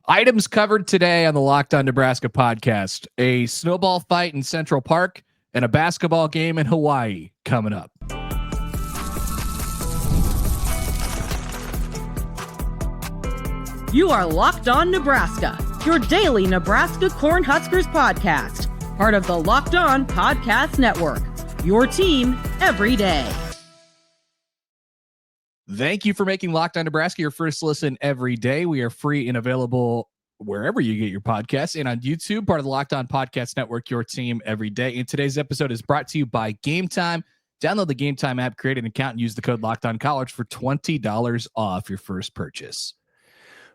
Items covered today on the Locked On Nebraska podcast: a snowball fight in Central Park and a basketball game in Hawaii coming up. You are Locked On Nebraska, your daily Nebraska Cornhuskers podcast, part of the Locked On Podcast Network, your team every day. Thank you for making Locked On Nebraska your first listen every day. We are free and available wherever you get your podcasts and on YouTube, part of the Locked On Podcast Network, your team every day. And today's episode is brought to you by GameTime. Download the GameTime app, create an account, and use the code LOCKEDONCollege for $20 off your first purchase.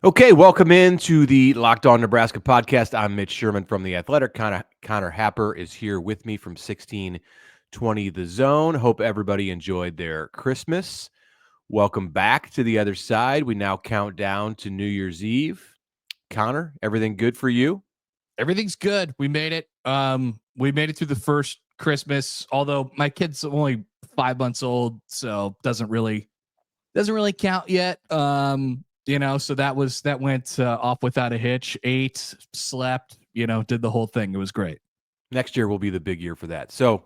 Okay, welcome into the Locked On Nebraska podcast. I'm Mitch Sherman from The Athletic. Connor Happer is here with me from 1620 The Zone. Hope everybody enjoyed their Christmas. Welcome back to the other side. We now count down to New Year's Eve. Connor, everything good for you? Everything's good. We made it. We made it through the first Christmas, although my kid's only 5 months old, so doesn't really count yet. So that went off without a hitch. Ate, slept, did the whole thing. It was great. Next year will be the big year for that. So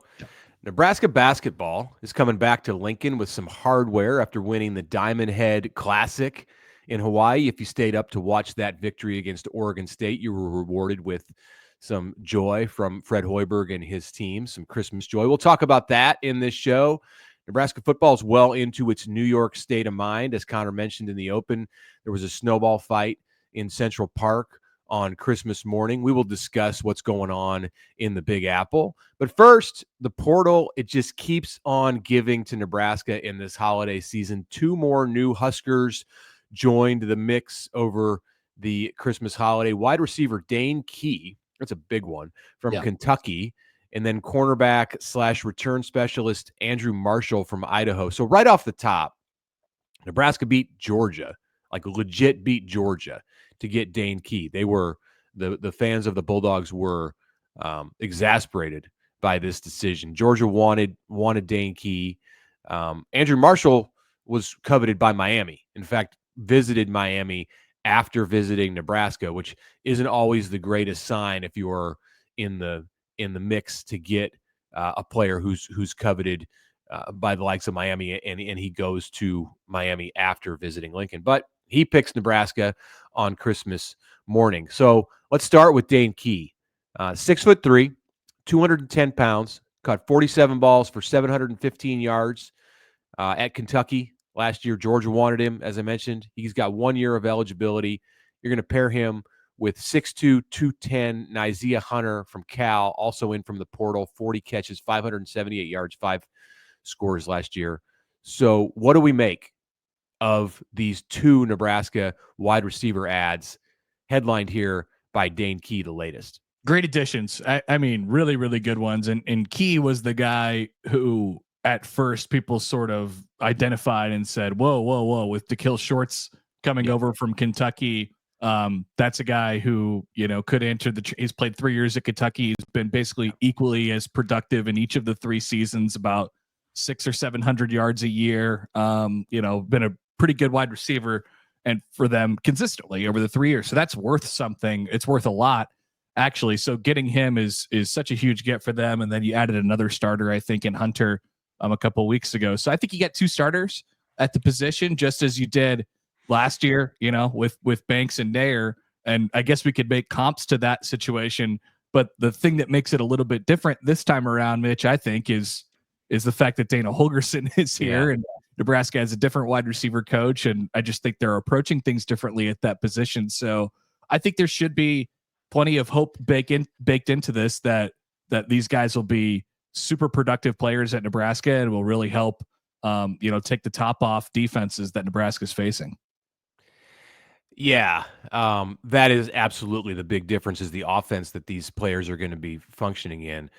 Nebraska basketball is coming back to Lincoln with some hardware after winning the Diamond Head Classic in Hawaii. If you stayed up to watch that victory against Oregon State, you were rewarded with some joy from Fred Hoiberg and his team, some Christmas joy. We'll talk about that in this show. Nebraska football is well into its New York state of mind. As Connor mentioned in the open, there was a snowball fight in Central Park on Christmas morning. We will discuss what's going on in the Big Apple. But first, the portal, it just keeps on giving to Nebraska in this holiday season. 2 more new Huskers joined the mix over the Christmas holiday. Wide receiver Dane Key, that's a big one, from Kentucky. And then cornerback / return specialist Andrew Marshall from Idaho. So right off the top, Nebraska beat Georgia, like legit beat Georgia to get Dane Key. They were, the fans of the Bulldogs were exasperated by this decision. Georgia wanted Dane Key. Andrew Marshall was coveted by Miami. In fact, visited Miami after visiting Nebraska, which isn't always the greatest sign if you're in the mix to get a player who's coveted by the likes of Miami, and he goes to Miami after visiting Lincoln. But he picks Nebraska on Christmas morning. So let's start with Dane Key. 6'3", 210 pounds, caught 47 balls for 715 yards at Kentucky last year. Georgia wanted him, as I mentioned. He's got 1 year of eligibility. You're going to pair him with 6'2", 210 Nizia Hunter from Cal, also in from the portal, 40 catches, 578 yards, 5 scores last year. So what do we make of these 2 Nebraska wide receiver ads, headlined here by Dane Key, the latest? Great additions. I mean, really, really good ones. And Key was the guy who, at first, people sort of identified and said, whoa, with Da'Kill Shorts coming over from Kentucky. That's a guy who, could enter he's played 3 years at Kentucky. He's been basically equally as productive in each of the 3 seasons, about 600 or 700 yards a year. Been a pretty good wide receiver, and for them consistently over the 3 years. So that's worth something. It's worth a lot, actually. So getting him is such a huge get for them. And then you added another starter, I think, in Hunter a couple of weeks ago. So I think you get 2 starters at the position, just as you did last year, with Banks and Nair. And I guess we could make comps to that situation. But the thing that makes it a little bit different this time around, Mitch, I think, is the fact that Dana Holgorsen is here and Nebraska has a different wide receiver coach. And I just think they're approaching things differently at that position. So I think there should be plenty of hope baked into this, that these guys will be super productive players at Nebraska and will really help, take the top off defenses that Nebraska's facing. Yeah, that is absolutely the big difference, is the offense that these players are going to be functioning in.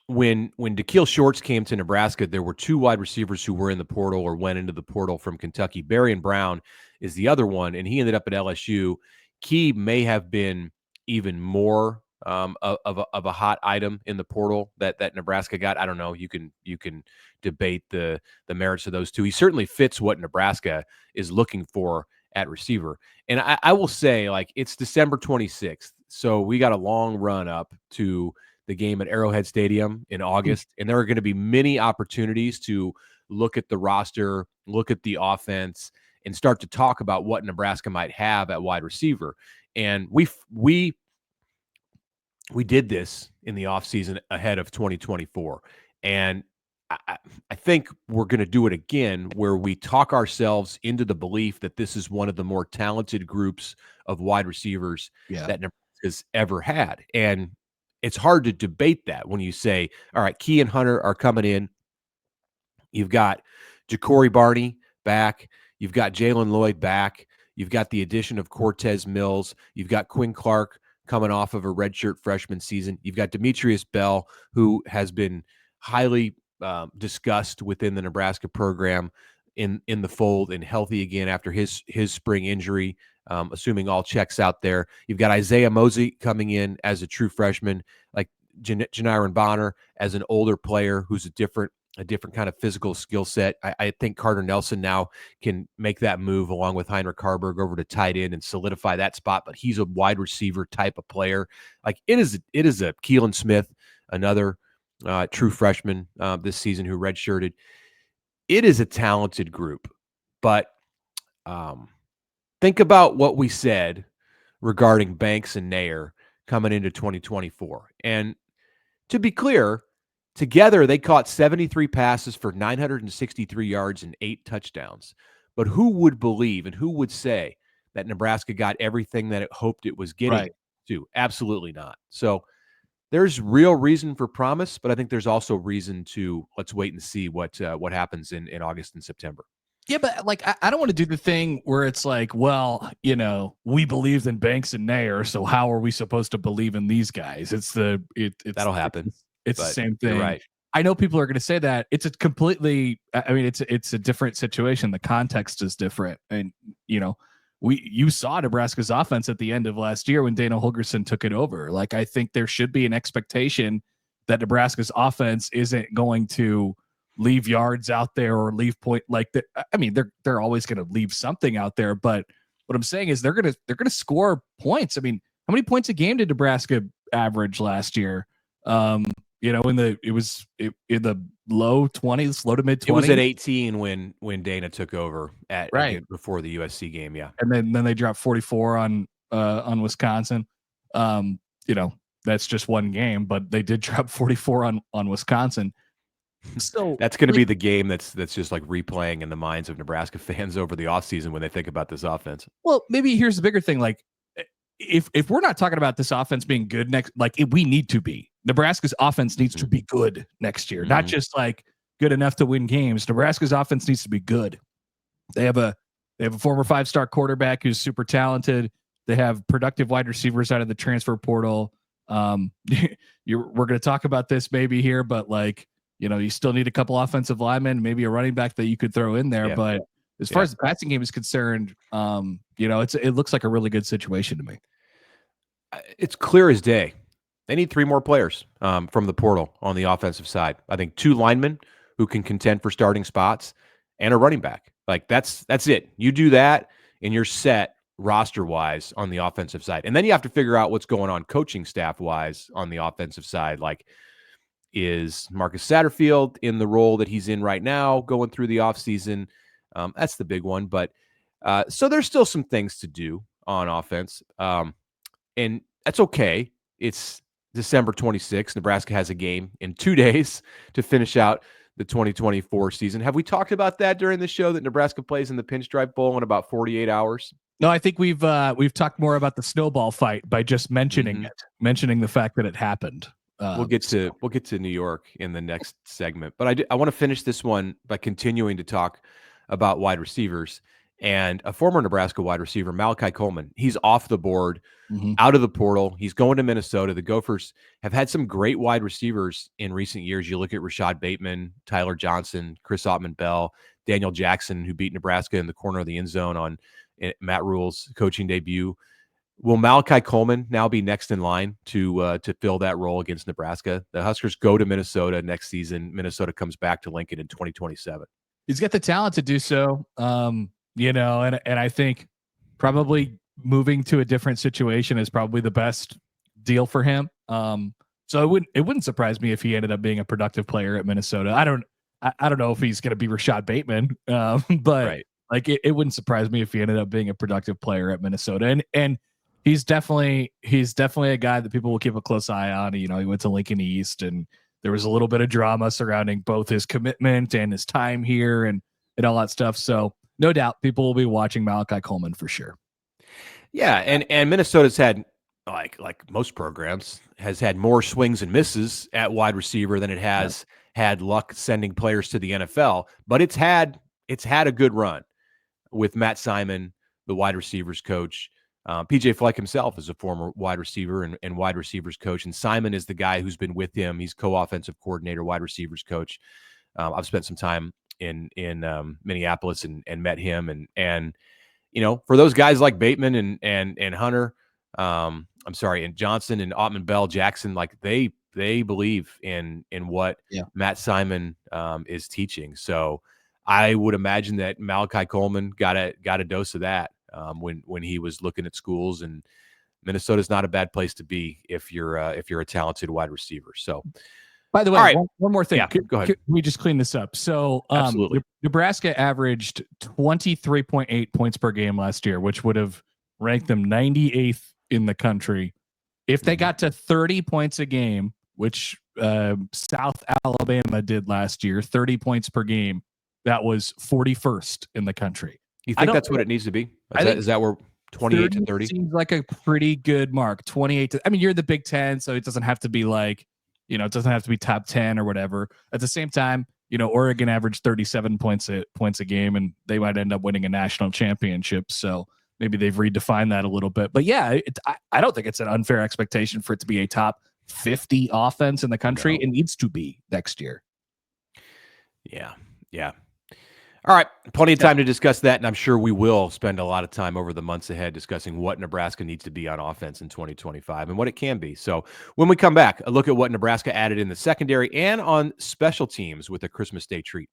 When Da'Kill Shorts came to Nebraska, there were 2 wide receivers who were in the portal or went into the portal from Kentucky. Berrien Brown is the other one, and he ended up at LSU. Key may have been even more of a hot item in the portal that Nebraska got. I don't know. You can debate the merits of those 2. He certainly fits what Nebraska is looking for at receiver. And I will say, like, it's December 26th. So we got a long run up to the game at Arrowhead Stadium in August. And there are going to be many opportunities to look at the roster, look at the offense, and start to talk about what Nebraska might have at wide receiver. And we did this in the offseason ahead of 2024. And I think we're going to do it again, where we talk ourselves into the belief that this is one of the more talented groups of wide receivers that Nebraska's ever had. And it's hard to debate that when you say, all right, Key and Hunter are coming in. You've got Ja'Cory Barney back. You've got Jalen Lloyd back. You've got the addition of Cortez Mills. You've got Quinn Clark coming off of a redshirt freshman season. You've got Demetrius Bell, who has been highly discussed within the Nebraska program in the fold and healthy again after his spring injury, assuming all checks out there. You've got Isaiah Mosey coming in as a true freshman, like Janiron Bonner as an older player who's a different kind of physical skill set. I think Carter Nelson now can make that move along with Heinrich Harburg over to tight end and solidify that spot, but he's a wide receiver type of player. Like it is a Keelan Smith, another true freshman this season who redshirted. It is a talented group, but think about what we said regarding Banks and Nair coming into 2024. And to be clear, together they caught 73 passes for 963 yards and 8 touchdowns. But who would believe and who would say that Nebraska got everything that it hoped it was getting to? Absolutely not. So there's real reason for promise, but I think there's also reason to let's wait and see what happens in August and September. Yeah, but like I don't want to do the thing where it's like, well, we believed in Banks and Nair, so how are we supposed to believe in these guys? It's that'll happen. It's the same thing. You're right. I know people are going to say that. It's a completely. I mean, it's a different situation. The context is different, and you saw Nebraska's offense at the end of last year when Dana Holgorsen took it over. Like, I think there should be an expectation that Nebraska's offense isn't going to leave yards out there or leave point like that. I mean, they're always going to leave something out there, but what I'm saying is they're going to score points. I mean, how many points a game did Nebraska average last year? It was in the low 20s, low to mid 20s. It was at 18 when Dana took over before the USC game. Yeah. And then they dropped 44 on Wisconsin. That's just one game, but they did drop 44 on Wisconsin. So that's going to be the game that's just like replaying in the minds of Nebraska fans over the offseason when they think about this offense. Well, maybe here's the bigger thing. Like, if we're not talking about this offense being good next, we need to be. Nebraska's offense needs to be good next year, not just like good enough to win games. Nebraska's offense needs to be good. They have a former 5-star quarterback who's super talented. They have productive wide receivers out of the transfer portal. We're going to talk about this maybe here, but you still need a couple offensive linemen, maybe a running back that you could throw in there. Yeah. But as far as the passing game is concerned, it looks like a really good situation to me. It's clear as day. They need 3 more players from the portal on the offensive side. I think 2 linemen who can contend for starting spots and a running back. Like that's it. You do that and you're set roster-wise on the offensive side. And then you have to figure out what's going on coaching staff-wise on the offensive side. Like, is Marcus Satterfield in the role that he's in right now going through the offseason? That's the big one. But so there's still some things to do on offense. And that's okay. It's December 26th. Nebraska has a game in 2 days to finish out the 2024 season. Have we talked about that during the show, that Nebraska plays in the Pinstripe Bowl in about 48 hours? No, I think we've talked more about the snowball fight by just mentioning the fact that it happened. We'll get to New York in the next segment, but I want to finish this one by continuing to talk about wide receivers. And a former Nebraska wide receiver, Malachi Coleman, he's off the board, out of the portal. He's going to Minnesota. The Gophers have had some great wide receivers in recent years. You look at Rashad Bateman, Tyler Johnson, Chris Ottman-Bell, Daniel Jackson, who beat Nebraska in the corner of the end zone on Matt Rhule's coaching debut. Will Malachi Coleman now be next in line to fill that role against Nebraska? The Huskers go to Minnesota next season. Minnesota comes back to Lincoln in 2027. He's got the talent to do so. And I think probably moving to a different situation is probably the best deal for him. So it wouldn't surprise me if he ended up being a productive player at Minnesota. I don't know if he's going to be Rashad Bateman, but Right. like it wouldn't surprise me if he ended up being a productive player at Minnesota. And he's definitely a guy that people will keep a close eye on. You know, he went to Lincoln East, and there was a little bit of drama surrounding both his commitment and his time here and all that stuff. So no doubt people will be watching Malachi Coleman for sure. Yeah, and Minnesota's had, like most programs, has had more swings and misses at wide receiver than it has had luck sending players to the NFL. But it's had a good run with Matt Simon, the wide receivers coach. PJ Fleck himself is a former wide receiver and wide receivers coach, and Simon is the guy who's been with him. He's co-offensive coordinator, wide receivers coach. I've spent some time in Minneapolis and met him, and you know, for those guys like Bateman and Hunter, and Johnson and Ottman Bell, Jackson, like they believe in what Matt Simon is teaching. So I would imagine that Malachi Coleman got a dose of that when he was looking at schools, and Minnesota's not a bad place to be if you're a talented wide receiver. So, by the way, right. one more thing. Yeah, go ahead. Can we just clean this up? So, Absolutely. Nebraska averaged 23.8 points per game last year, which would have ranked them 98th in the country. If they got to 30 points a game, which South Alabama did last year, 30 points per game, that was 41st in the country. You think that's what it needs to be? Is that where 28 to 30 seems like a pretty good mark? 28 to, I mean, you're the Big Ten, so it doesn't have to be like, you know, it doesn't have to be top 10 or whatever. At the same time, you know, Oregon averaged 37 points a game, and they might end up winning a national championship. So maybe they've redefined that a little bit. But yeah, I don't think it's an unfair expectation for it to be a top 50 offense in the country. No. It needs to be next year. Yeah. All right. Plenty of time to discuss that, and I'm sure we will spend a lot of time over the months ahead discussing what Nebraska needs to be on offense in 2025 and what it can be. So when we come back, a look at what Nebraska added in the secondary and on special teams with a Christmas Day treat.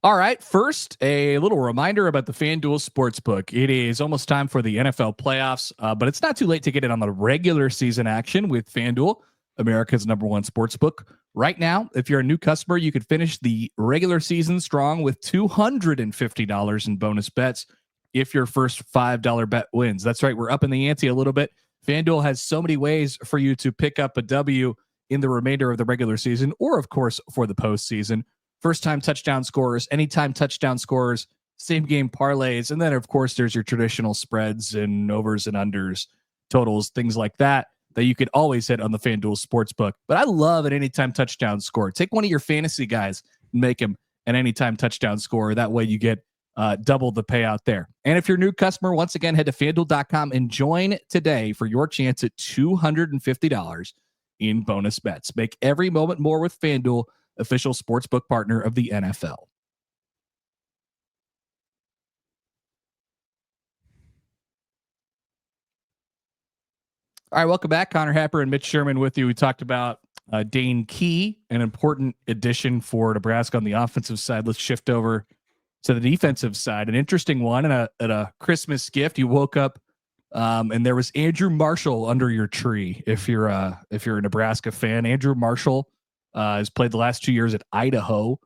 All right. First, a little reminder about the FanDuel Sportsbook. It is almost time for the NFL playoffs, but it's not too late to get in on the regular season action with FanDuel, America's #1 sportsbook. Right now, if you're a new customer, you could finish the regular season strong with $250 in bonus bets if your first $5 bet wins. That's right. We're upping the ante a little bit. FanDuel has so many ways for you to pick up a W in the remainder of the regular season, or, of course, for the postseason. First-time touchdown scorers, anytime touchdown scorers, same-game parlays, and then, of course, there's your traditional spreads and overs and unders, totals, things like that you could always hit on the FanDuel Sportsbook. But I love an anytime touchdown score. Take one of your fantasy guys and make him an anytime touchdown scorer. That way you get double the payout there. And if you're a new customer, once again, head to FanDuel.com and join today for your chance at $250 in bonus bets. Make every moment more with FanDuel, official sportsbook partner of the NFL. All right, welcome back. Connor Happer and Mitch Sherman with you. We talked about Dane Key, an important addition for Nebraska on the offensive side. Let's shift over to the defensive side. An interesting one, and a Christmas gift. You woke up and there was Andrew Marshall under your tree. If you're a Nebraska fan, Andrew Marshall has played the last 2 years at Idaho,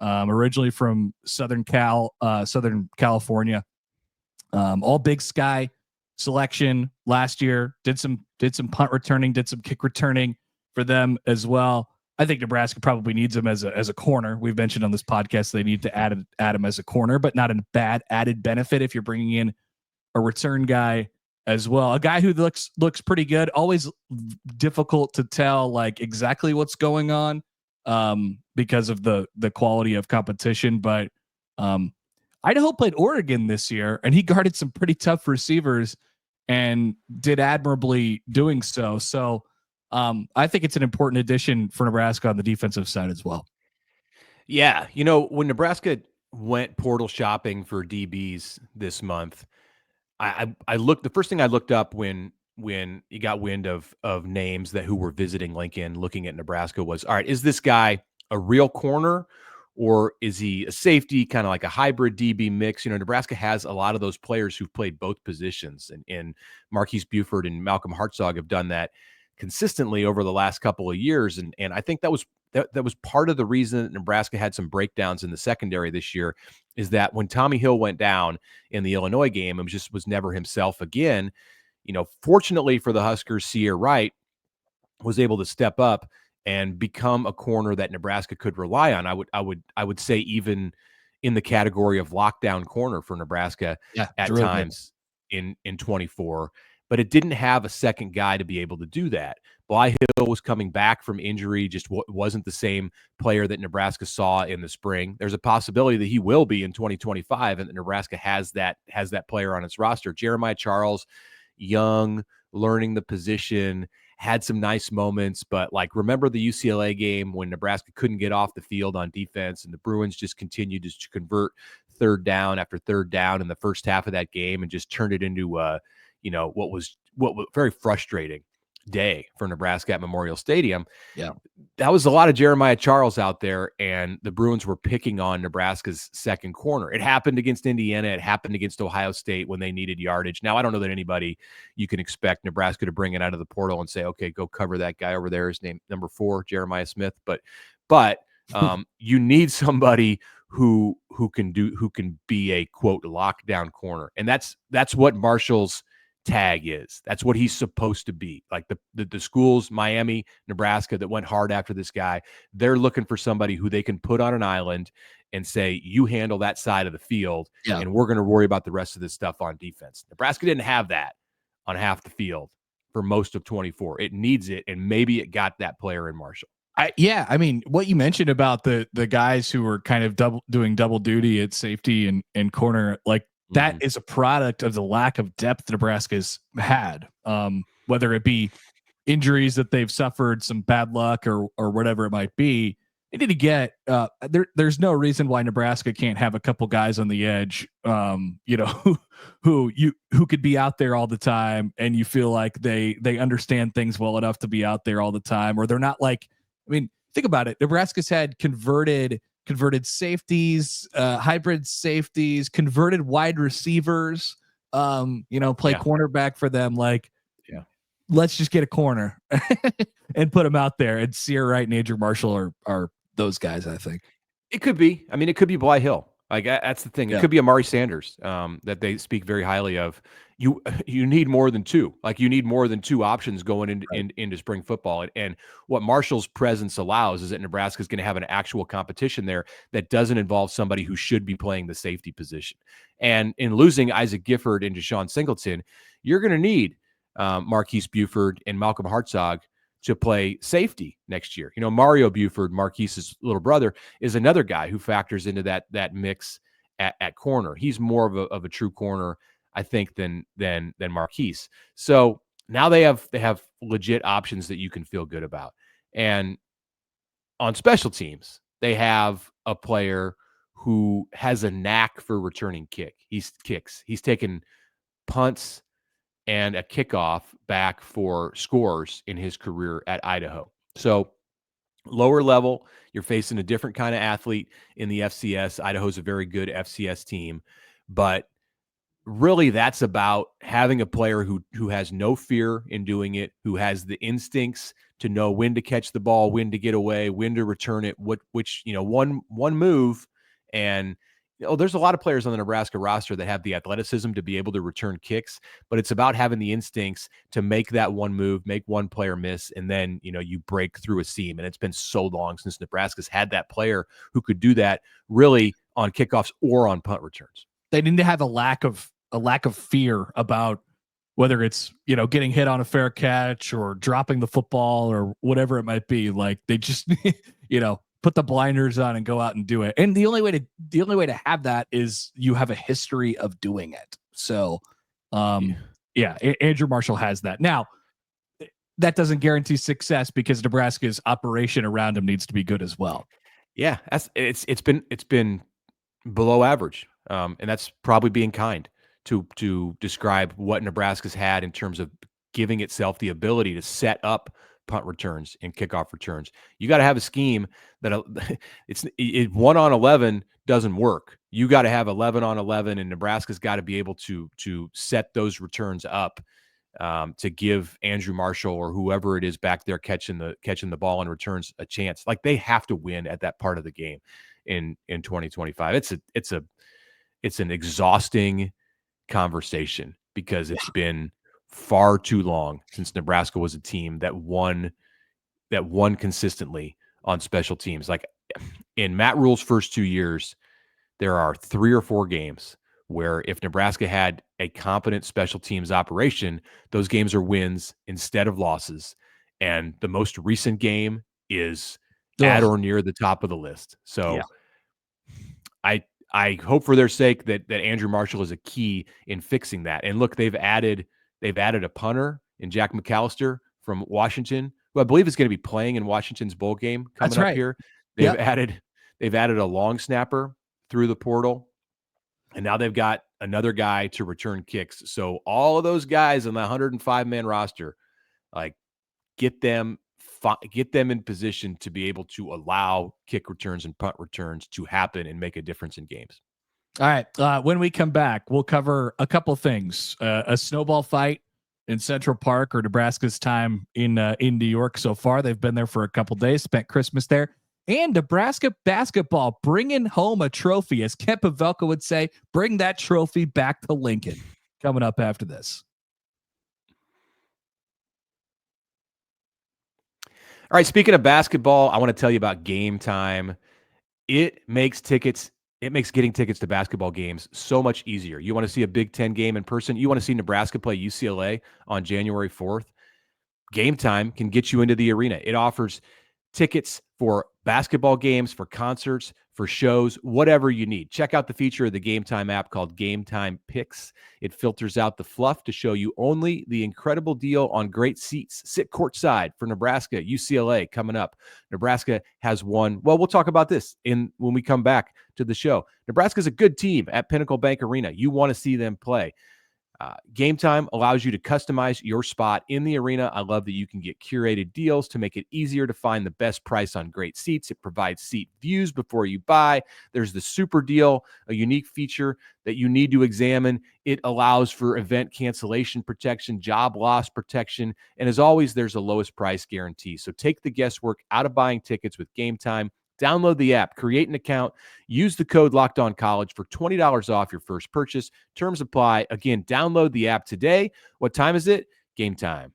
originally from Southern California. All Big Sky selection last year, did some punt returning, did some kick returning for them as well. I think Nebraska probably needs him as a corner. We've mentioned on this podcast they need to add him as a corner, but not a bad added benefit if you're bringing in a return guy as well. A guy who looks pretty good. Always difficult to tell like exactly what's going on because of the quality of competition, but Idaho played Oregon this year, and he guarded some pretty tough receivers and did admirably doing so. So I think it's an important addition for Nebraska on the defensive side as well. Yeah. You know, when Nebraska went portal shopping for DBs this month, I looked, the first thing I looked up when you got wind of names who were visiting Lincoln, looking at Nebraska was, all right, is this guy a real corner, or is he a safety, kind of like a hybrid DB mix? Nebraska has a lot of those players who've played both positions, and Marquise Buford and Malcolm Hartzog have done that consistently over the last couple of years. And I think that was part of the reason that Nebraska had some breakdowns in the secondary this year, is that when Tommy Hill went down in the Illinois game, it was never himself again. Fortunately for the Huskers, Sierra Wright was able to step up and become a corner that Nebraska could rely on. I would say even in the category of lockdown corner for Nebraska at really times in 24, but it didn't have a second guy to be able to do that. Bly Hill was coming back from injury, just wasn't the same player that Nebraska saw in the spring. There's a possibility that he will be in 2025, and that Nebraska has that player on its roster. Jeremiah Charles, young, learning the position, had some nice moments, but remember the UCLA game when Nebraska couldn't get off the field on defense, and the Bruins just continued to convert third down after third down in the first half of that game, and just turned it into what was very frustrating day for Nebraska at Memorial Stadium. Yeah. That was a lot of Jeremiah Charles out there, and the Bruins were picking on Nebraska's second corner. It happened against Indiana. It happened against Ohio State when they needed yardage. Now, I don't know that you can expect Nebraska to bring it out of the portal and say, okay, go cover that guy over there. His name, number 4, Jeremiah Smith. But you need somebody who can be a quote lockdown corner. And that's what Marshall's tag is. That's what he's supposed to be. Like the schools, Miami, Nebraska, that went hard after this guy, they're looking for somebody who they can put on an island and say, you handle that side of the field, and we're going to worry about the rest of this stuff on defense. Nebraska didn't have that on half the field for most of 24. It needs it, and maybe it got that player in Marshall. I mean, what you mentioned about the guys who were kind of doing double duty at safety and corner, that is a product of the lack of depth Nebraska's had, whether it be injuries that they've suffered, some bad luck, or whatever it might be. They need to get there's no reason why Nebraska can't have a couple guys on the edge, who could be out there all the time, and you feel like they understand things well enough to be out there all the time, or they're not think about it. Nebraska's had converted safeties, hybrid safeties, converted wide receivers, play cornerback for them. Let's just get a corner and put them out there. And Sierra Wright and Andrew Marshall are those guys, I think. It could be. I mean, it could be Bly Hill. That's the thing. It could be Amari Sanders, that they speak very highly of. You need more than two. You need more than two options going into spring football. And what Marshall's presence allows is that Nebraska is going to have an actual competition there that doesn't involve somebody who should be playing the safety position. And in losing Isaac Gifford and Deshaun Singleton, you're going to need Marquise Buford and Malcolm Hartzog to play safety next year. Mario Buford, Marquise's little brother, is another guy who factors into that mix at corner. He's more of a true corner, I think, than Marquise. So now they have legit options that you can feel good about. And on special teams, they have a player who has a knack for returning kicks. He's taken punts and a kickoff back for scores in his career at Idaho. So lower level, you're facing a different kind of athlete in the FCS. Idaho's a very good FCS team, but really that's about having a player who has no fear in doing it, who has the instincts to know when to catch the ball, when to get away, when to return it, which one move. And there's a lot of players on the Nebraska roster that have the athleticism to be able to return kicks, but it's about having the instincts to make that one move, make one player miss, and then you break through a seam. And it's been so long since Nebraska's had that player who could do that really on kickoffs or on punt returns. They need to have a lack of fear about whether it's getting hit on a fair catch or dropping the football or whatever it might be. They just put the blinders on and go out and do it. And the only way to have that is you have a history of doing it. So, Andrew Marshall has that. Now, that doesn't guarantee success because Nebraska's operation around him needs to be good as well. Yeah, it's been below average, and that's probably being kind to describe what Nebraska's had in terms of giving itself the ability to set up punt returns and kickoff returns. You got to have a scheme that it's 1 on 11 doesn't work. You got to have 11 on 11, and Nebraska's got to be able to set those returns up to give Andrew Marshall or whoever it is back there catching the ball and returns a chance. Like, they have to win at that part of the game in 2025. It's an exhausting conversation because it's been far too long since Nebraska was a team that won consistently on special teams. Like, in Matt Rhule's first 2 years, there are 3 or 4 games where if Nebraska had a competent special teams operation, those games are wins instead of losses. And the most recent game is at or near the top of the list. So I hope for their sake that Andrew Marshall is a key in fixing that. And look, they've added a punter in Jack McAllister from Washington, who I believe is going to be playing in Washington's bowl game coming up here. They've added a long snapper through the portal, and now they've got another guy to return kicks. So all of those guys on the 105-man roster, like, get them in position to be able to allow kick returns and punt returns to happen and make a difference in games. All right. When we come back, we'll cover a couple things. A snowball fight in Central Park, or Nebraska's time in New York so far. They've been there for a couple days, spent Christmas there. And Nebraska basketball bringing home a trophy, as Kent Pavelka would say, bring that trophy back to Lincoln. Coming up after this. All right, speaking of basketball, I want to tell you about GameTime. It makes getting tickets to basketball games so much easier. You want to see a Big Ten game in person? You want to see Nebraska play UCLA on January 4th? GameTime can get you into the arena. It offers tickets for basketball games, for concerts, for shows, whatever you need. Check out the feature of the GameTime app called GameTime Picks. It filters out the fluff to show you only the incredible deal on great seats. Sit courtside for Nebraska, UCLA coming up. Nebraska has won. Well, we'll talk about this when we come back to the show. Nebraska's a good team at Pinnacle Bank Arena. You want to see them play. GameTime allows you to customize your spot in the arena. I love that you can get curated deals to make it easier to find the best price on great seats. It provides seat views before you buy. There's the super deal, a unique feature that you need to examine. It allows for event cancellation protection, job loss protection, and as always, there's a lowest price guarantee. So take the guesswork out of buying tickets with GameTime. Download the app, create an account, use the code LOCKEDONCollege for $20 off your first purchase. Terms apply. Again, download the app today. What time is it? Game time.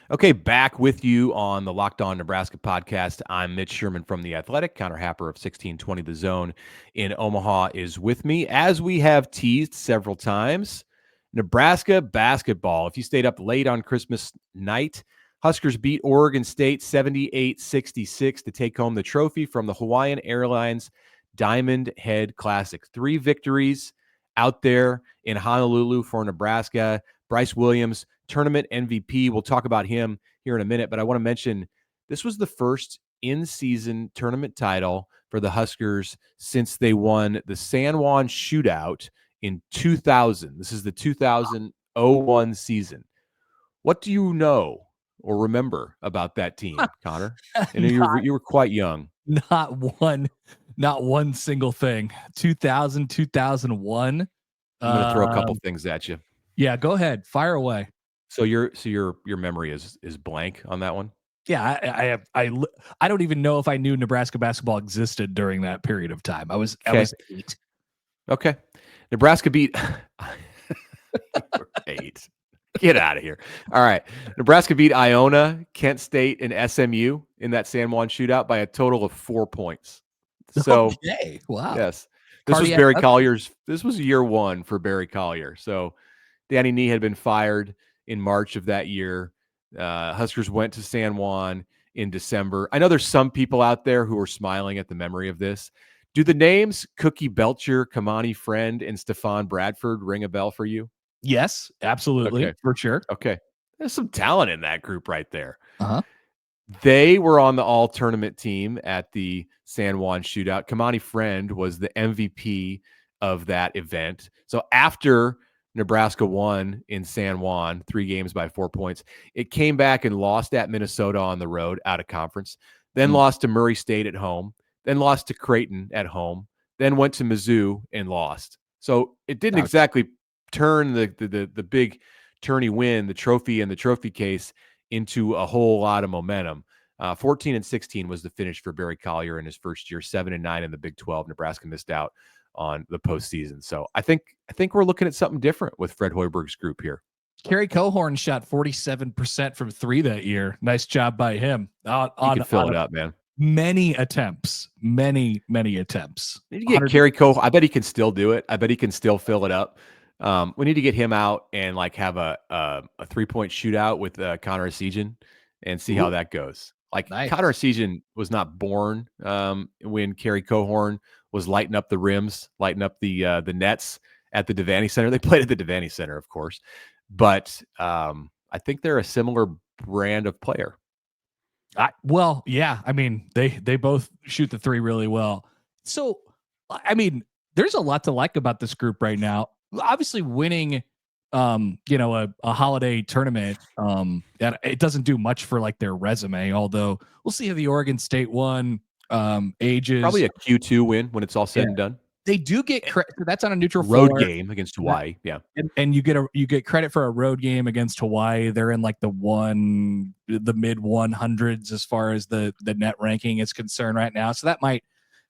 Okay, back with you on the Locked On Nebraska podcast. I'm Mitch Sherman from The Athletic. Connor Happer of 1620 The Zone in Omaha is with me. As we have teased several times, Nebraska basketball. If you stayed up late on Christmas night, Huskers beat Oregon State 78-66 to take home the trophy from the Hawaiian Airlines Diamond Head Classic. 3 victories out there in Honolulu for Nebraska. Bryce Williams, tournament MVP. We'll talk about him here in a minute, but I want to mention this was the first in-season tournament title for the Huskers since they won the San Juan Shootout in 2000. This is the 2001 season. What do you know or remember about that team, Connor? And you were quite young. Not one single thing. 2000, 2001. I'm going to throw a couple things at you. Yeah, go ahead. Fire away. So your memory is blank on that one? Yeah, I don't even know if I knew Nebraska basketball existed during that period of time. I was 8. Okay. Nebraska beat 8. Get out of here. All right. Nebraska beat Iona, Kent State, and SMU in that San Juan Shootout by a total of 4 points. So, okay. Wow. Yes. This was Barry Collier's. This was year 1 for Barry Collier. So Danny Nee had been fired in March of that year. Huskers went to San Juan in December. I know there's some people out there who are smiling at the memory of this. Do the names Cookie Belcher, Kamani Friend, and Stephon Bradford ring a bell for you? Yes, absolutely. Okay. For sure. Okay. There's some talent in that group right there. Uh-huh. They were on the all-tournament team at the San Juan Shootout. Kamani Friend was the MVP of that event. So after Nebraska won in San Juan, 3 games by 4 points, it came back and lost at Minnesota on the road out of conference, then lost to Murray State at home, then lost to Creighton at home, then went to Mizzou and lost. So it didn't exactly turn the big tourney win, the trophy and the trophy case, into a whole lot of momentum. 14-16 was the finish for Barry Collier in his first year. 7-9 in the Big 12. Nebraska missed out on the postseason. So I think we're looking at something different with Fred Hoiberg's group here. Kerry Cohorn shot 47% from 3 that year. Nice job by him. He can fill it up, man. Many attempts. Many attempts. We need to get Kerry Cohorn. I bet he can still do it. I bet he can still fill it up. We need to get him out and like have a 3-point shootout with Connor Essegian and see how that goes. Like nice. Connor Essegian was not born when Kerry Cohorn was lighting up the rims, lighting up the nets at the Devaney Center. They played at the Devaney Center, of course, but I think they're a similar brand of player. Well, yeah. I mean, they both shoot the 3 really well. So, I mean, there's a lot to like about this group right now. Obviously, winning, a holiday tournament, it doesn't do much for like their resume. Although we'll see how the Oregon State one ages. Probably a Q2 win when it's all said and done. They do get credit. That's on a neutral road floor. Game against Hawaii. Yeah. And you get credit for a road game against Hawaii. They're in like the mid 100s as far as the net ranking is concerned right now. So that might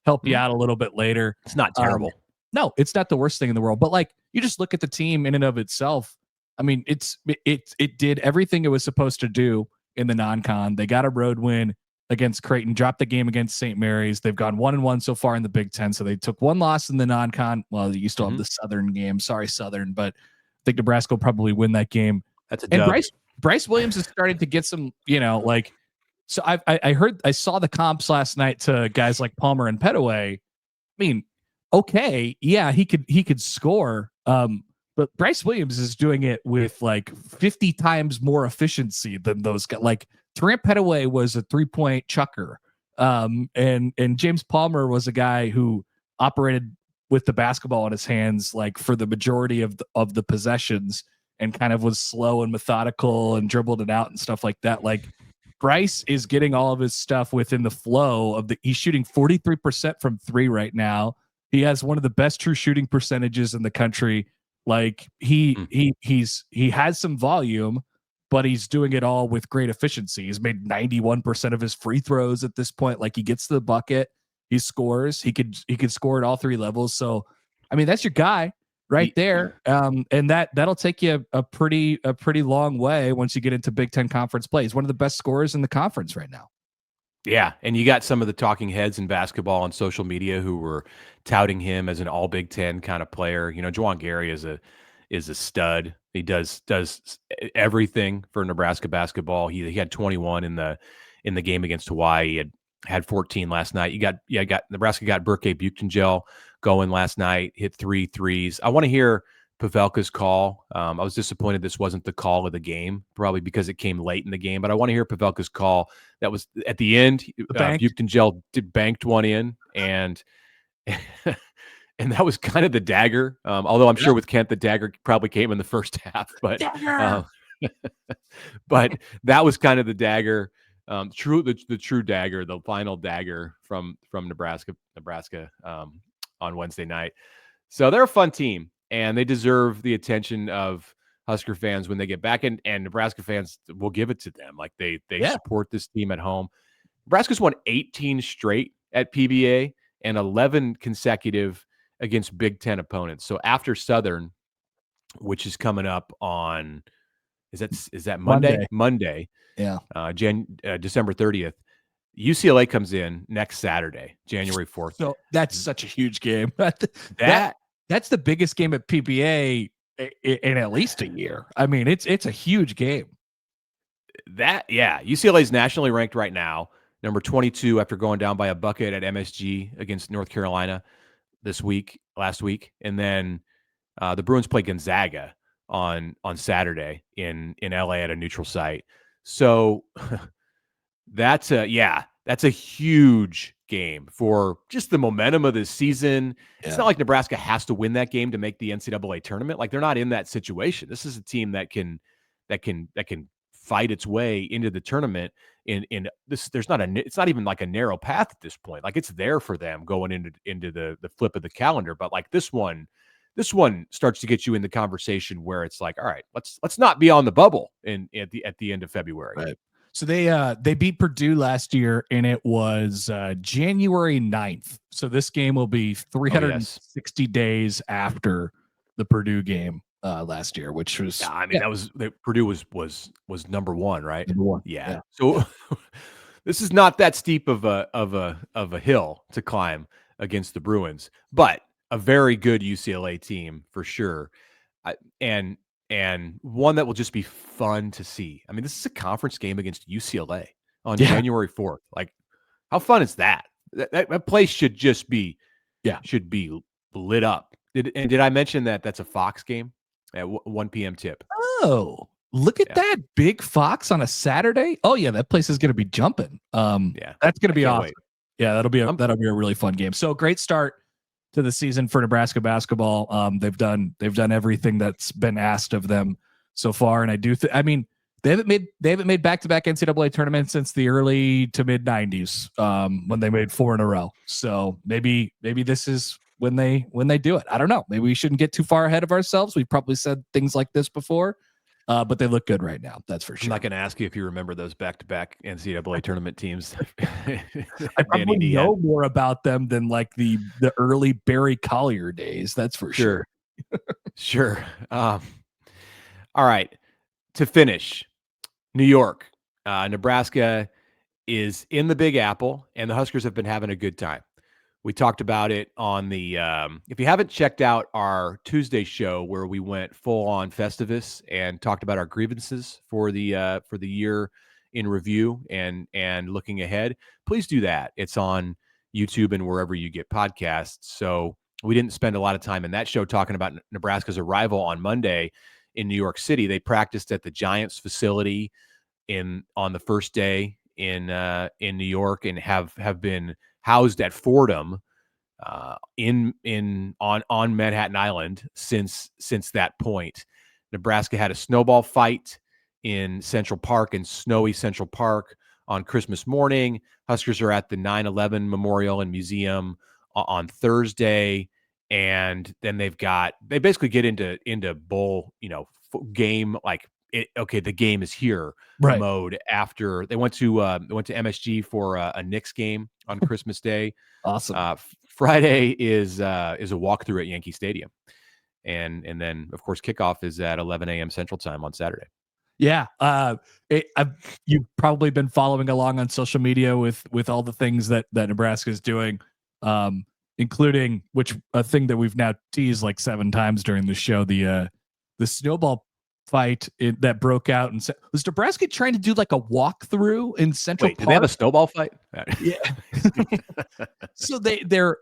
help you out a little bit later. It's not terrible. No, it's not the worst thing in the world. But like you just look at the team in and of itself. I mean, it did everything it was supposed to do in the non-con. They got a road win against Creighton, dropped the game against St. Mary's. They've gone 1-1 so far in the Big Ten. So they took 1 loss in the non-con. Well, you still have the Southern game. Sorry, Southern, but I think Nebraska will probably win that game. That's a dub. And Bryce Williams is starting to get some, like, so I saw the comps last night to guys like Palmer and Petaway. I mean, okay, yeah, he could score. But Bryce Williams is doing it with like 50 times more efficiency than those guys. Like Terrant Petaway was a 3-point chucker. And James Palmer was a guy who operated with the basketball in his hands, like for the majority of the possessions, and kind of was slow and methodical and dribbled it out and stuff like that. Like Bryce is getting all of his stuff within the flow of he's shooting 43% from 3 right now. He has one of the best true shooting percentages in the country. Like he has some volume, but he's doing it all with great efficiency. He's made 91% of his free throws at this point. Like he gets to the bucket, he scores. He could score at all 3 levels. So, I mean, that's your guy right there. And that'll take you a pretty long way once you get into Big Ten conference play. He's one of the best scorers in the conference right now. Yeah, and you got some of the talking heads in basketball on social media who were touting him as an all Big Ten kind of player. Juwan Gary is a stud. He does everything for Nebraska basketball. He had 21 in the game against Hawaii. He had 14 last night. Nebraska got Burke Buchtengel going last night, hit 3 threes. I want to hear Pavelka's call. I was disappointed this wasn't the call of the game, probably because it came late in the game, but I want to hear Pavelka's call. That was at the end. Buchtengel banked one in, and and that was kind of the dagger. Although I'm sure with Kent, the dagger probably came in the first half, but but that was kind of the dagger. The true dagger, the final dagger from Nebraska on Wednesday night. So they're a fun team, and they deserve the attention of Husker fans when they get back, and Nebraska fans will give it to them. Like they support this team at home. Nebraska's won 18 straight at PBA and 11 consecutive against Big Ten opponents. So after Southern, which is coming up on, is that Monday? Monday. Yeah. December 30th. UCLA comes in next Saturday, January 4th. So that's such a huge game. That's the biggest game at PBA in at least a year. I mean, it's a huge game. UCLA is nationally ranked right now, number 22 after going down by a bucket at MSG against North Carolina last week. And then the Bruins play Gonzaga on Saturday in LA at a neutral site. So that's That's a huge game for just the momentum of this season. Yeah. It's not like Nebraska has to win that game to make the NCAA tournament. Like, they're not in that situation. This is a team that can fight its way into the tournament. In this, it's not even like a narrow path at this point. Like, it's there for them going into the flip of the calendar. But like this one starts to get you in the conversation where it's like, all right, let's not be on the bubble at the end of February. Right. So they beat Purdue last year, and it was January 9th. So this game will be 360 days after the Purdue game last year, which was that was Purdue was number one, right? Number one. Yeah. So this is not that steep of a hill to climb against the Bruins, but a very good UCLA team for sure, and one that will just be fun to see. I mean, this is a conference game against UCLA on January 4th. Like, how fun is that? That place should just be, should be lit up. Did I mention that that's a Fox game at 1 p.m. tip? Oh, look at that big Fox on a Saturday. Oh yeah, that place is going to be jumping. That's going to be awesome. Wait. Yeah, that'll be a really fun game. So great start to the season for Nebraska basketball. They've done everything that's been asked of them so far, and I mean, they haven't made back-to-back NCAA tournaments since the early to mid 90s when they made 4 in a row. So maybe this is when they do it. I don't know. Maybe we shouldn't get too far ahead of ourselves. We've probably said things like this before. But they look good right now. That's for sure. I'm not going to ask you if you remember those back-to-back NCAA tournament teams. I probably know more about them than like the early Barry Collier days. That's for sure. Sure. All right. To finish, New York, Nebraska is in the Big Apple, and the Huskers have been having a good time. We talked about it on the if you haven't checked out our Tuesday show where we went full on Festivus and talked about our grievances for the year in review and looking ahead, please do that. It's on YouTube and wherever you get podcasts. So we didn't spend a lot of time in that show talking about Nebraska's arrival on Monday in New York City. They practiced at the Giants facility on the first day in New York and have been housed at Fordham on Manhattan Island since that point. Nebraska had a snowball fight in Central Park, in snowy Central Park, on Christmas morning. Huskers are at the 9/11 Memorial and Museum on Thursday, and then they basically get into bowl game like the game is here mode after they went to MSG for a Knicks game on Christmas Day. Awesome. Friday is a walkthrough at Yankee Stadium, and then of course kickoff is at 11 a.m. Central Time on Saturday. Yeah, you've probably been following along on social media with all the things that Nebraska is doing, including a thing that we've now teased like 7 times during the show, the snowball fight that broke out. And was Nebraska trying to do like a walkthrough in Central Park? Did they have a snowball fight? Yeah. So they're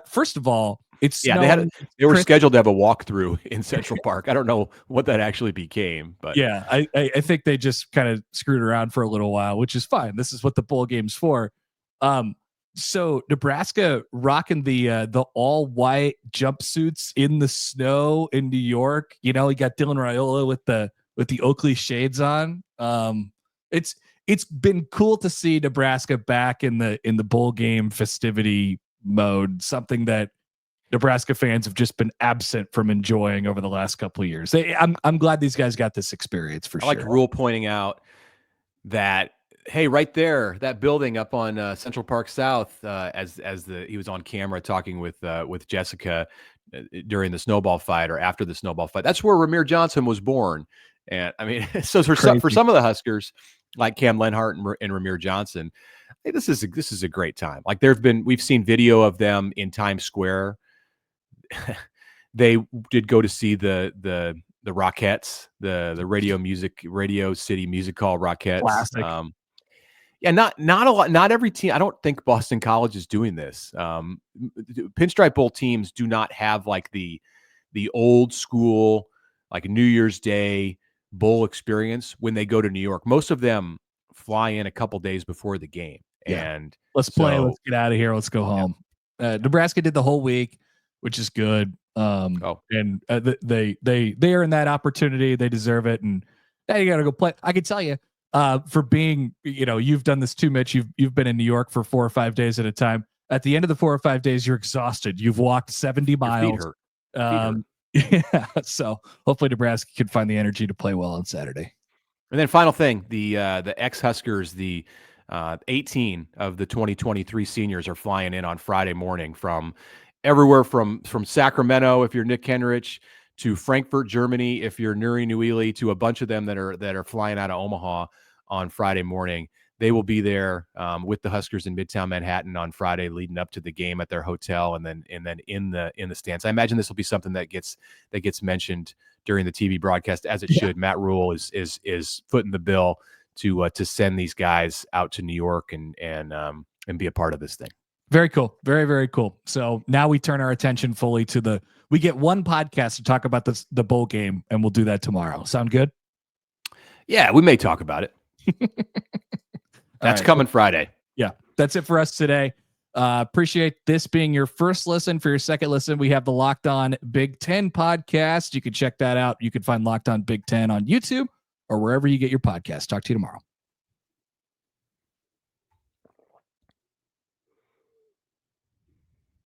first of all, it's they were scheduled to have a walkthrough in Central Park. I don't know what that actually became, but yeah, I think they just kind of screwed around for a little while, which is fine. This is what the bowl game's for. So Nebraska rocking the all white jumpsuits in the snow in New York. You got Dylan Rhule with the Oakley shades on. It's been cool to see Nebraska back in the bowl game festivity mode, something that Nebraska fans have just been absent from enjoying over the last couple of years. I'm glad these guys got this experience for sure. I like Rhule pointing out that, hey, right there, that building up on Central Park South, he was on camera talking with Jessica during the snowball fight or after the snowball fight. That's where Ramir Johnson was born. And I mean, so for some of the Huskers, like Cam Lenhart and Ramir Johnson, hey, this is a great time. Like we've seen video of them in Times Square. They did go to see the Rockettes, the Radio City Music Hall Rockettes. Classic. Not a lot. Not every team. I don't think Boston College is doing this. Pinstripe Bowl teams do not have like the old school like New Year's Day bowl experience when they go to New York. Most of them fly in a couple days before the game, Yeah. And let's play. Let's get out of here. Let's go home. Nebraska did the whole week, which is good. And they earned that opportunity. They deserve it. And now you got to go play. I can tell you, for being, you've done this too, Mitch. You've been in New York for 4 or 5 days at a time. At the end of the 4 or 5 days, you're exhausted. You've walked 70 miles. Yeah. So hopefully Nebraska can find the energy to play well on Saturday. And then final thing, the ex-Huskers, the 18 of the 2023 seniors are flying in on Friday morning from everywhere from Sacramento, if you're Nick Henrich, to Frankfurt, Germany, if you're Nuri Nuili, to a bunch of them that are flying out of Omaha on Friday morning. They will be there with the Huskers in Midtown Manhattan on Friday, leading up to the game at their hotel, and then in the stands. I imagine this will be something that gets mentioned during the TV broadcast, as it should. Matt Rhule is footing the bill to send these guys out to New York and be a part of this thing. Very cool. Very, very cool. So now we turn our attention fully to we get one podcast to talk about the bowl game, and we'll do that tomorrow. Sound good? Yeah, we may talk about it. That's coming Friday. Yeah, that's it for us today. Appreciate this being your first listen. For your second listen, we have the Locked On Big Ten podcast. You can check that out. You can find Locked On Big Ten on YouTube or wherever you get your podcast. Talk to you tomorrow.